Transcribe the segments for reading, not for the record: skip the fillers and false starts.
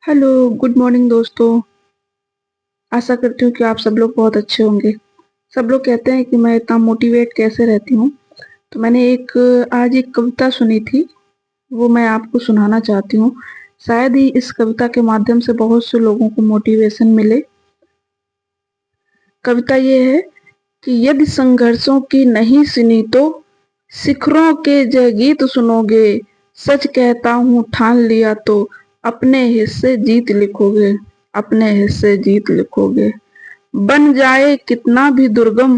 Hello, good morning दोस्तों। आशा करती हूँ कि आप सब लोग बहुत अच्छे होंगे। सब लोग कहते हैं कि मैं इतना मोटिवेट कैसे रहती हूँ। तो मैंने आज एक कविता सुनी थी, वो मैं आपको सुनाना चाहती हूँ। शायद ही इस कविता के माध्यम से बहुत से लोगों को मोटिवेशन मिले। कविता ये है कि यदि संघर्षों की नहीं सुनी तो शिखरों के जय गीत सुनोगे। सच कहता हूँ ठान लिया तो अपने हिस्से जीत लिखोगे। अपने हिस्से जीत लिखोगे। बन जाए कितना भी दुर्गम,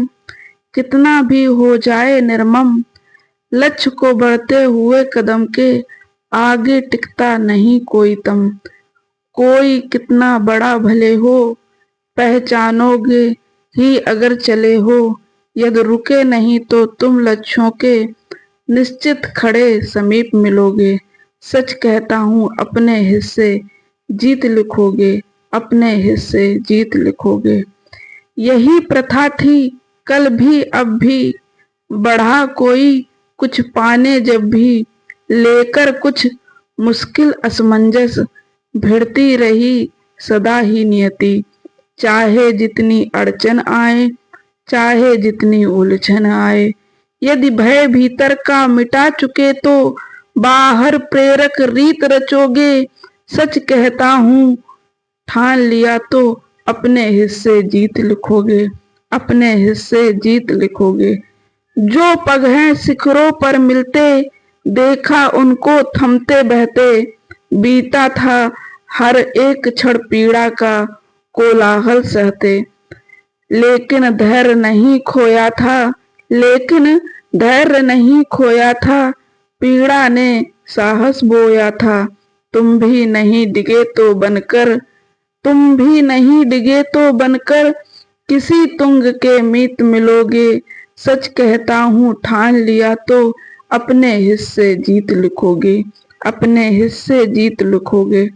कितना भी हो जाए निर्मम, लक्ष्य को बढ़ते हुए कदम के आगे टिकता नहीं कोई दम। कोई कितना बड़ा भले हो, पहचानोगे ही अगर चले हो। यदि रुके नहीं तो तुम लक्ष्यों के निश्चित खड़े समीप मिलोगे। सच कहता हूँ अपने हिस्से जीत लिखोगे। अपने हिस्से जीत लिखोगे। यही प्रथा थी कल भी अब भी, बढ़ा कोई कुछ पाने जब भी, लेकर कुछ मुश्किल असमंजस, भिड़ती रही सदा ही नियति। चाहे जितनी अड़चन आए, चाहे जितनी उलझन आए, यदि भय भीतर का मिटा चुके तो बाहर प्रेरक रीत रचोगे। सच कहता हूँ ठान लिया तो अपने हिस्से जीत लिखोगे। अपने हिस्से जीत लिखोगे। जो पगहें शिखरों पर मिलते, देखा उनको थमते बहते। बीता था हर एक क्षण पीड़ा का कोलाहल सहते। लेकिन धैर्य नहीं खोया था। लेकिन धैर्य नहीं खोया था। पीड़ा ने साहस बोया था। तुम भी नहीं डिगे तो बनकर, तुम भी नहीं डिगे तो बनकर किसी तुंग के मीत मिलोगे। सच कहता हूँ ठान लिया तो अपने हिस्से जीत लिखोगे। अपने हिस्से जीत लिखोगे।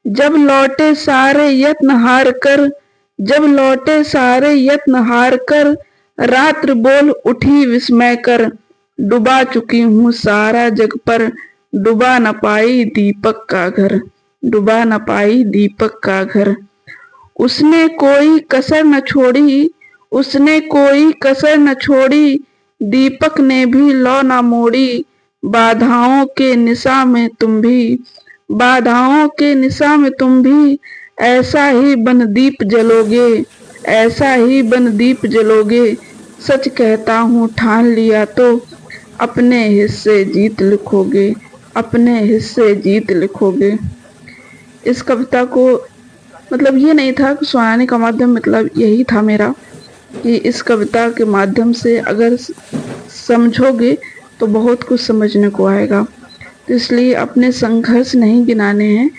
जब लौटे सारे यत्न हार कर, जब लौटे सारे यत्न हार कर, रात्र बोल उठी विस्मय कर। डुबा चुकी हूँ सारा जग पर, डुबा न पाई दीपक का घर। डुबा न पाई दीपक का घर। उसने कोई कसर न छोड़ी, उसने कोई कसर न छोड़ी, दीपक ने भी लौ न मोड़ी। बाधाओं के निशा में तुम भी, बाधाओं के निशा में तुम भी ऐसा ही बन दीप जलोगे। ऐसा ही बन दीप जलोगे। सच कहता हूँ ठान लिया तो अपने हिस्से जीत लिखोगे। अपने हिस्से जीत लिखोगे। इस कविता को मतलब ये नहीं था कि सुनाने का माध्यम, मतलब यही था मेरा कि इस कविता के माध्यम से अगर समझोगे तो बहुत कुछ समझने को आएगा। तो इसलिए अपने संघर्ष नहीं गिनाने हैं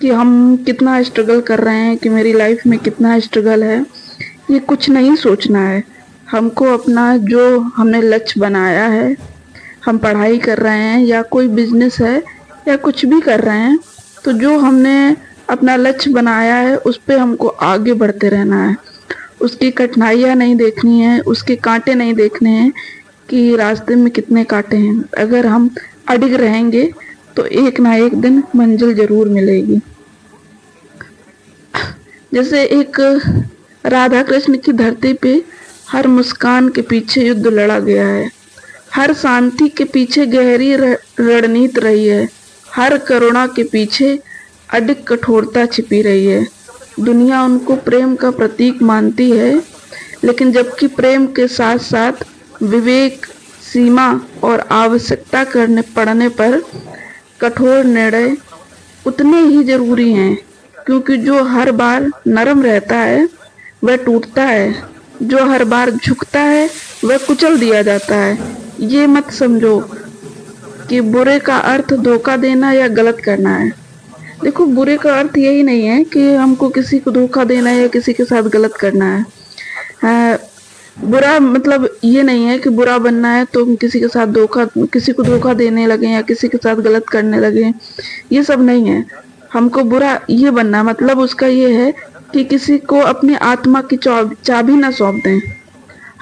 कि हम कितना स्ट्रगल कर रहे हैं, कि मेरी लाइफ में कितना स्ट्रगल है। ये कुछ नहीं सोचना है। हमको अपना जो हमने लक्ष्य बनाया है, हम पढ़ाई कर रहे हैं या कोई बिजनेस है या कुछ भी कर रहे हैं, तो जो हमने अपना लक्ष्य बनाया है उस पे हमको आगे बढ़ते रहना है। उसकी कठिनाइयाँ नहीं देखनी है, उसके कांटे नहीं देखने हैं कि रास्ते में कितने कांटे हैं। अगर हम अडिग रहेंगे तो एक ना एक दिन मंजिल जरूर मिलेगी। जैसे एक राधा कृष्ण की धरती पे हर मुस्कान के पीछे युद्ध लड़ा गया है। हर शांति के पीछे गहरी रणनीति रही है। हर करुणा के पीछे अडिग कठोरता छिपी रही है। दुनिया उनको प्रेम का प्रतीक मानती है, लेकिन जबकि प्रेम के साथ साथ विवेक, सीमा और आवश्यकता करने पड़ने पर कठोर निर्णय उतने ही जरूरी हैं, क्योंकि जो हर बार नरम रहता है वह टूटता है। जो हर बार झुकता है वह कुचल दिया जाता है। ये मत समझो कि बुरे का अर्थ धोखा देना या गलत करना है। देखो, बुरे का अर्थ यही नहीं है कि हमको किसी को धोखा देना है या किसी के साथ गलत करना है। बुरा मतलब ये नहीं है कि बुरा बनना है तो किसी के साथ किसी को धोखा देने लगे या किसी के साथ गलत करने लगे। ये सब नहीं है। हमको बुरा ये बनना मतलब उसका ये है कि किसी को अपनी आत्मा की चाबी ना सौंप दें।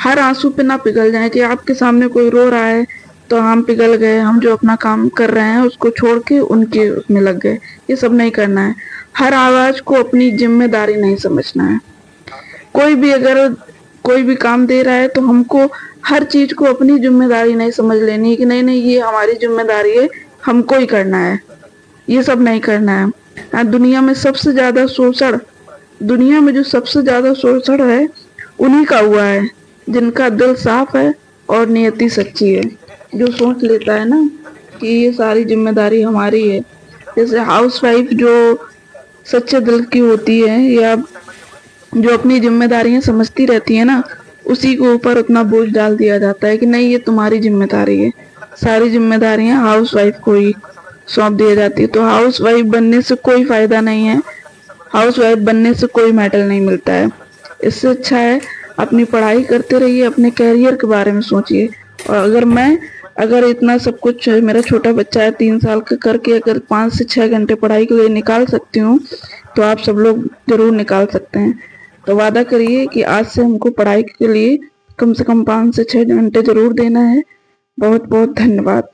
हर आंसू पे ना पिघल जाए कि आपके सामने कोई रो रहा है तो हम पिघल गए, हम जो अपना काम कर रहे हैं उसको छोड़ के उनके उसमें लग गए। ये सब नहीं करना है। हर आवाज को अपनी जिम्मेदारी नहीं समझना है। कोई भी अगर कोई भी काम दे रहा है तो हमको हर चीज को अपनी जिम्मेदारी नहीं समझ लेनी है कि नहीं नहीं ये हमारी जिम्मेदारी है, हमको ही करना है। ये सब नहीं करना है। दुनिया में सबसे ज्यादा शोषण, दुनिया में जो सबसे ज्यादा शोषण है उन्हीं का हुआ है जिनका दिल साफ है और नियति सच्ची है। जो सोच लेता है ना कि ये सारी जिम्मेदारी हमारी है, जैसे हाउसवाइफ जो सच्चे दिल की होती है या जो अपनी जिम्मेदारियां समझती रहती है ना, उसी के ऊपर उतना बोझ डाल दिया जाता है कि नहीं ये तुम्हारी जिम्मेदारी है। सारी जिम्मेदारियां हाउसवाइफ को ही सौंप दी जाती है। तो हाउसवाइफ बनने से कोई फायदा नहीं है, हाउसवाइफ बनने से कोई मेडल नहीं मिलता है। इससे अच्छा है अपनी पढ़ाई करते रहिए, अपने कैरियर के बारे में सोचिए। और अगर इतना सब कुछ मेरा छोटा बच्चा है 3 साल का करके अगर 5 से 6 घंटे पढ़ाई के लिए निकाल सकती हूँ तो आप सब लोग जरूर निकाल सकते हैं। तो वादा करिए कि आज से हमको पढ़ाई के लिए कम से कम 5 से 6 घंटे जरूर देना है। बहुत बहुत धन्यवाद।